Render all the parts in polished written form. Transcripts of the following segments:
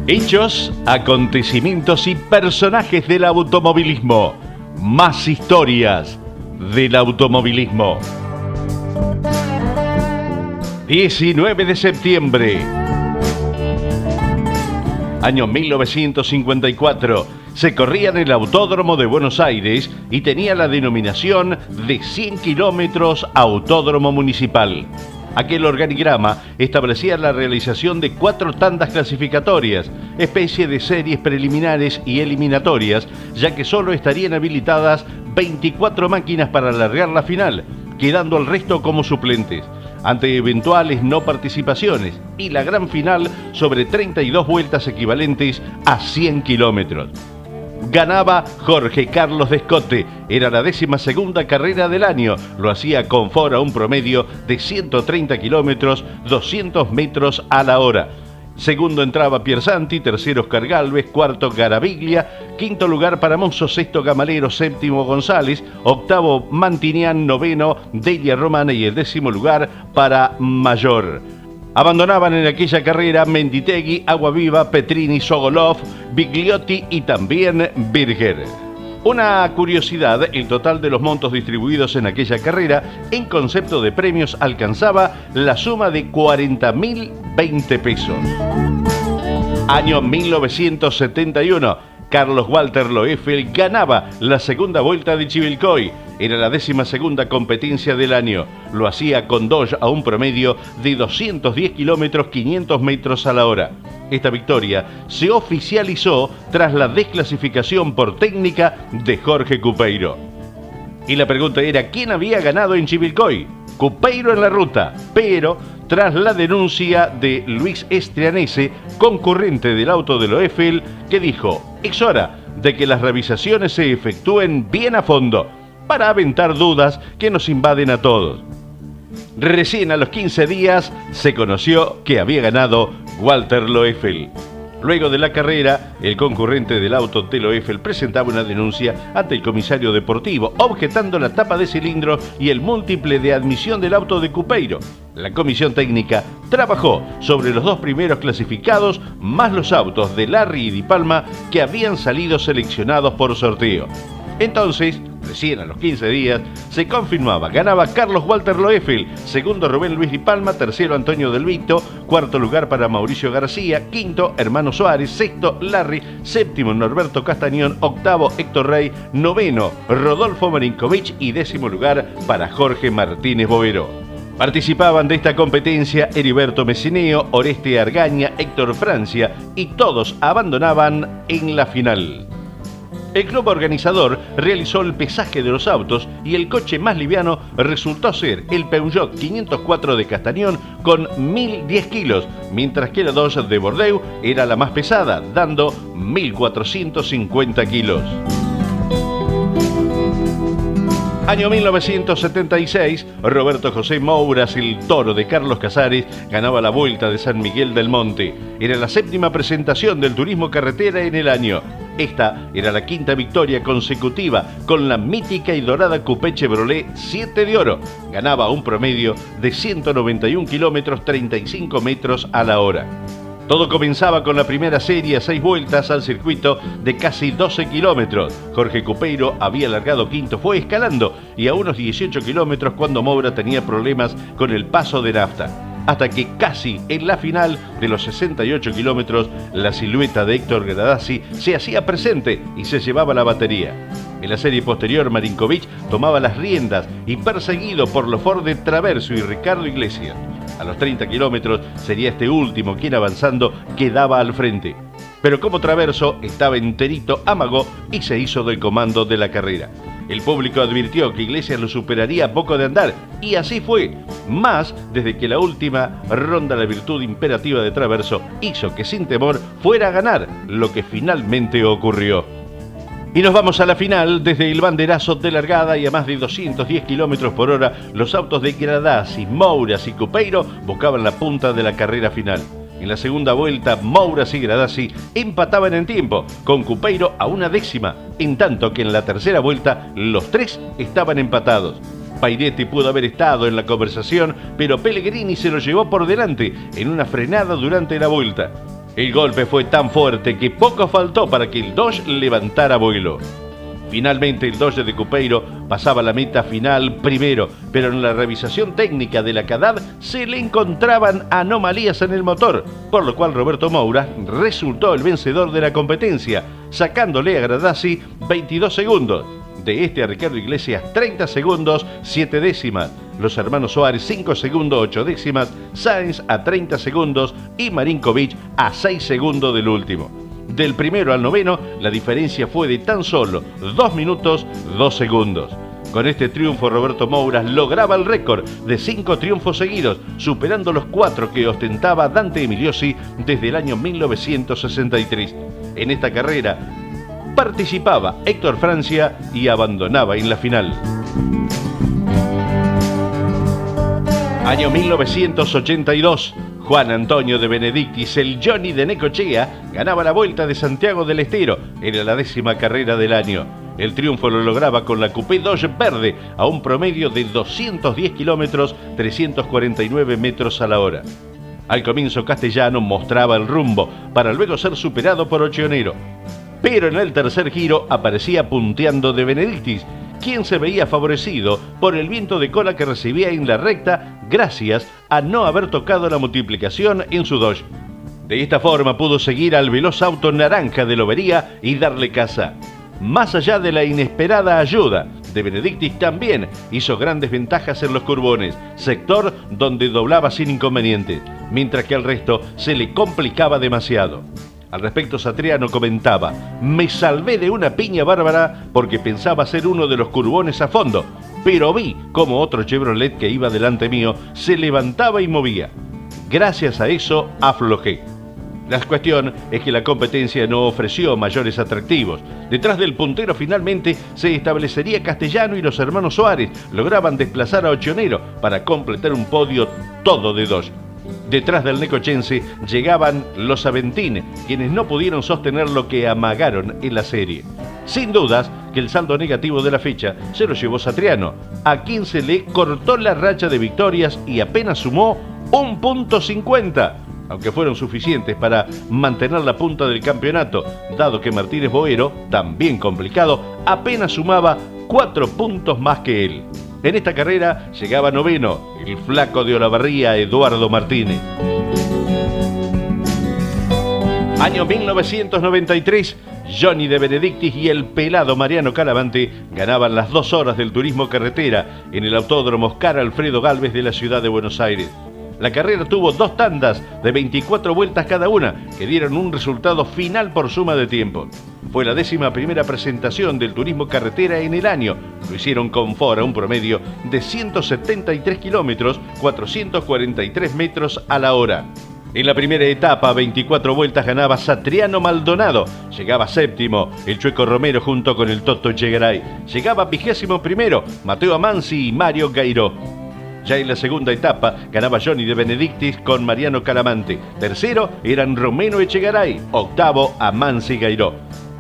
Hechos, acontecimientos y personajes del automovilismo. Más historias del automovilismo. 19 de septiembre. Año 1954. Se corría en el Autódromo de Buenos Aires y tenía la denominación de 100 kilómetros Autódromo Municipal. Aquel organigrama establecía la realización de 4 tandas clasificatorias, especie de series preliminares y eliminatorias, ya que solo estarían habilitadas 24 máquinas para alargar la final, quedando el resto como suplentes, ante eventuales no participaciones, y la gran final sobre 32 vueltas equivalentes a 100 kilómetros. Ganaba Jorge Carlos Descote, era la 12ª carrera del año, lo hacía con Ford a un promedio de 130 kilómetros, 200 metros a la hora. Segundo entraba Piersanti, tercero Oscar Gálvez, cuarto Garaviglia, quinto lugar para Mosso, sexto Gamalero, séptimo González, octavo Mantinian, noveno Delia Romana y el 10º lugar para Mayor. Abandonaban en aquella carrera Menditegui, Aguaviva, Petrini, Sogolov, Bigliotti y también Birger. Una curiosidad, el total de los montos distribuidos en aquella carrera en concepto de premios alcanzaba la suma de 40.020 pesos. Año 1971. Carlos Walter Loeffel ganaba la segunda vuelta de Chivilcoy. Era la 12ª competencia del año. Lo hacía con Dodge a un promedio de 210 kilómetros 500 metros a la hora. Esta victoria se oficializó tras la desclasificación por técnica de Jorge Cupeiro. Y la pregunta era, ¿quién había ganado en Chivilcoy? Cupeiro en la ruta, pero tras la denuncia de Luis Estrianese, concurrente del auto de Loeffel, que dijo: es hora de que las revisaciones se efectúen bien a fondo, para aventar dudas que nos invaden a todos. Recién a los 15 días se conoció que había ganado Walter Loeffel. Luego de la carrera, el concurrente del auto de Loeffel presentaba una denuncia ante el comisario deportivo, objetando la tapa de cilindro y el múltiple de admisión del auto de Cupeiro. La comisión técnica trabajó sobre los 2 primeros clasificados, más los autos de Larry y Di Palma que habían salido seleccionados por sorteo. Entonces, recién a los 15 días, se confirmaba, ganaba Carlos Walter Loeffel, segundo Rubén Luis Di Palma, tercero Antonio Del Vito, cuarto lugar para Mauricio García, quinto Hermano Suárez, sexto Larry, séptimo Norberto Castañón, octavo Héctor Rey, noveno Rodolfo Marinkovic y 10º lugar para Jorge Martínez Bovero. Participaban de esta competencia Heriberto Messineo, Oreste Argaña, Héctor Francia y todos abandonaban en la final. El club organizador realizó el pesaje de los autos y el coche más liviano resultó ser el Peugeot 504 de Castañón con 1.010 kilos, mientras que la Dodge de Bordeaux era la más pesada, dando 1.450 kilos. Año 1976, Roberto José Mouras, el Toro de Carlos Casares, ganaba la Vuelta de San Miguel del Monte. Era la 7ª presentación del turismo carretera en el año. Esta era la 5ª victoria consecutiva con la mítica y dorada Coupé Chevrolet 7 de oro. Ganaba un promedio de 191 kilómetros 35 metros a la hora. Todo comenzaba con la primera serie a 6 vueltas al circuito de casi 12 kilómetros. Jorge Cupeiro había largado quinto, fue escalando y a unos 18 kilómetros cuando Moura tenía problemas con el paso de nafta. Hasta que casi en la final de los 68 kilómetros, la silueta de Héctor Gradassi se hacía presente y se llevaba la batería. En la serie posterior, Marinkovic tomaba las riendas y perseguido por los Ford de Traverso y Ricardo Iglesias. A los 30 kilómetros sería este último quien avanzando quedaba al frente. Pero como Traverso estaba enterito, amagó y se hizo del comando de la carrera. El público advirtió que Iglesias lo superaría a poco de andar, y así fue. Más desde que la última ronda, la virtud imperativa de Traverso hizo que sin temor fuera a ganar, lo que finalmente ocurrió. Y nos vamos a la final. Desde el banderazo de largada y a más de 210 kilómetros por hora, los autos de Gradassi, Mouras y Cupeiro buscaban la punta de la carrera final. En la segunda vuelta, Mouras y Gradassi empataban en tiempo, con Cupeiro a una décima, en tanto que en la tercera vuelta los 3 estaban empatados. Pairetti pudo haber estado en la conversación, pero Pellegrini se lo llevó por delante en una frenada durante la vuelta. El golpe fue tan fuerte que poco faltó para que el Dodge levantara vuelo. Finalmente el Dodge de Cupeiro pasaba la meta final primero, pero en la revisación técnica de la CADAD se le encontraban anomalías en el motor, por lo cual Roberto Moura resultó el vencedor de la competencia, sacándole a Gradasi 22 segundos. De este a Ricardo Iglesias 30 segundos 7 décimas, los hermanos Suárez 5 segundos 8 décimas, Sáenz a 30 segundos y Marinkovic a 6 segundos del último. Del primero al noveno, la diferencia fue de tan solo 2 minutos 2 segundos. Con este triunfo, Roberto Moura lograba el récord de 5 triunfos seguidos, superando los 4 que ostentaba Dante Emiliosi desde el año 1963. En esta carrera participaba Héctor Francia y abandonaba en la final. Año 1982. Juan Antonio de Benedictis, el Johnny de Necochea, ganaba la Vuelta de Santiago del Estero. Era la 10ª carrera del año. El triunfo lo lograba con la Coupé Dodge verde a un promedio de 210 kilómetros, 349 metros a la hora. Al comienzo Castellano mostraba el rumbo para luego ser superado por Ochionero. Pero en el tercer giro aparecía punteando de Benedictis, quien se veía favorecido por el viento de cola que recibía en la recta gracias a no haber tocado la multiplicación en su Dodge. De esta forma pudo seguir al veloz auto naranja de Lobería y darle caza. Más allá de la inesperada ayuda, de Benedictis también hizo grandes ventajas en los curbones, sector donde doblaba sin inconvenientes, mientras que al resto se le complicaba demasiado. Al respecto, Satriano comentaba: me salvé de una piña bárbara porque pensaba ser uno de los curbones a fondo, pero vi como otro Chevrolet que iba delante mío se levantaba y movía. Gracias a eso aflojé. La cuestión es que la competencia no ofreció mayores atractivos. Detrás del puntero finalmente se establecería Castellano y los hermanos Suárez lograban desplazar a Ochionero para completar un podio todo de Dodge. Detrás del necochense llegaban los Aventine, quienes no pudieron sostener lo que amagaron en la serie. Sin dudas que el saldo negativo de la fecha se lo llevó Satriano, a quien se le cortó la racha de victorias y apenas sumó 1.50, aunque fueron suficientes para mantener la punta del campeonato, dado que Martínez Boero, también complicado, apenas sumaba 4 puntos más que él. En esta carrera llegaba noveno el flaco de Olavarría, Eduardo Martínez. Año 1993, Johnny de Benedictis y el pelado Mariano Calamante ganaban las 2 horas del turismo carretera en el Autódromo Oscar Alfredo Gálvez de la ciudad de Buenos Aires. La carrera tuvo 2 tandas de 24 vueltas cada una, que dieron un resultado final por suma de tiempo. Fue la 11ª presentación del turismo carretera en el año. Lo hicieron con Ford a un promedio de 173 kilómetros, 443 metros a la hora. En la primera etapa, 24 vueltas, ganaba Satriano Maldonado. Llegaba séptimo el Chueco Romero junto con el Toto Echegaray. Llegaba 21º Mateo Amanzi y Mario Gairó. Ya en la segunda etapa ganaba Johnny de Benedictis con Mariano Calamante. Tercero eran Romero Echegaray. Octavo Amanzi y Gairó.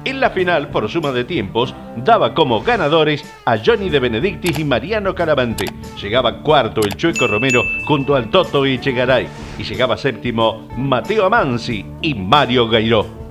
En la final, por suma de tiempos, daba como ganadores a Johnny de Benedictis y Mariano Calamante. Llegaba cuarto el Chueco Romero junto al Toto Echegaray. Y llegaba séptimo Mateo Amanzi y Mario Gairó.